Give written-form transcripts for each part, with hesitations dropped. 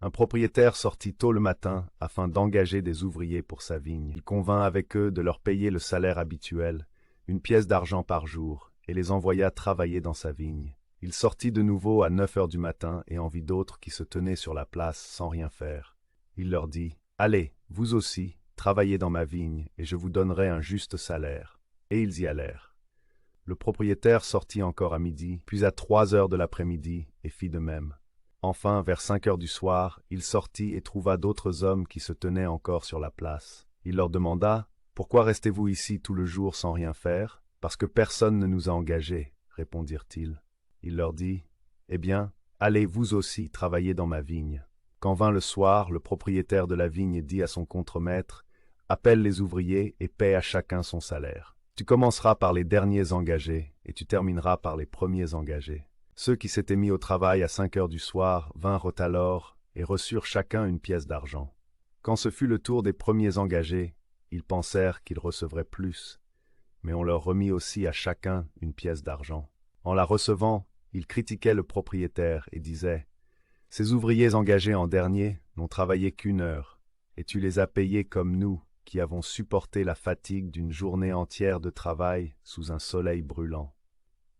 Un propriétaire sortit tôt le matin afin d'engager des ouvriers pour sa vigne. Il convint avec eux de leur payer le salaire habituel, une pièce d'argent par jour, et les envoya travailler dans sa vigne. Il sortit de nouveau à 9 heures du matin et en vit d'autres qui se tenaient sur la place sans rien faire. Il leur dit, « Allez, vous aussi, travaillez dans ma vigne, et je vous donnerai un juste salaire. » Et ils y allèrent. Le propriétaire sortit encore à midi, puis à 3 heures de l'après-midi, et fit de même. Enfin, vers 5 heures du soir, il sortit et trouva d'autres hommes qui se tenaient encore sur la place. Il leur demanda, « Pourquoi restez-vous ici tout le jour sans rien faire? » « Parce que personne ne nous a engagés, » répondirent-ils. Il leur dit, « Eh bien, allez vous aussi travailler dans ma vigne. » Quand vint le soir, le propriétaire de la vigne dit à son contremaître, « Appelle les ouvriers et paie à chacun son salaire. Tu commenceras par les derniers engagés et tu termineras par les premiers engagés. » Ceux qui s'étaient mis au travail à 5 heures du soir vinrent alors et reçurent chacun une pièce d'argent. Quand ce fut le tour des premiers engagés, ils pensèrent qu'ils recevraient plus, mais on leur remit aussi à chacun une pièce d'argent. En la recevant, ils critiquaient le propriétaire et disaient, « Ces ouvriers engagés en dernier n'ont travaillé qu'1 heure, et tu les as payés comme nous, qui avons supporté la fatigue d'une journée entière de travail sous un soleil brûlant. »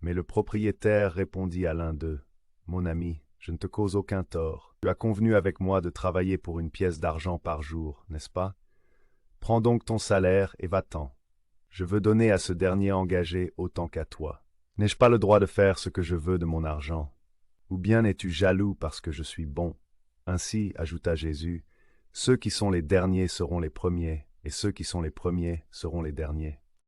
Mais le propriétaire répondit à l'un d'eux, « Mon ami, je ne te cause aucun tort. Tu as convenu avec moi de travailler pour une pièce d'argent par jour, n'est-ce pas? Prends donc ton salaire et va-t'en. Je veux donner à ce dernier engagé autant qu'à toi. N'ai-je pas le droit de faire ce que je veux de mon argent? Ou bien es-tu jaloux parce que je suis bon? » Ainsi, ajouta Jésus, « ceux qui sont les derniers seront les premiers, et ceux qui sont les premiers seront les derniers. »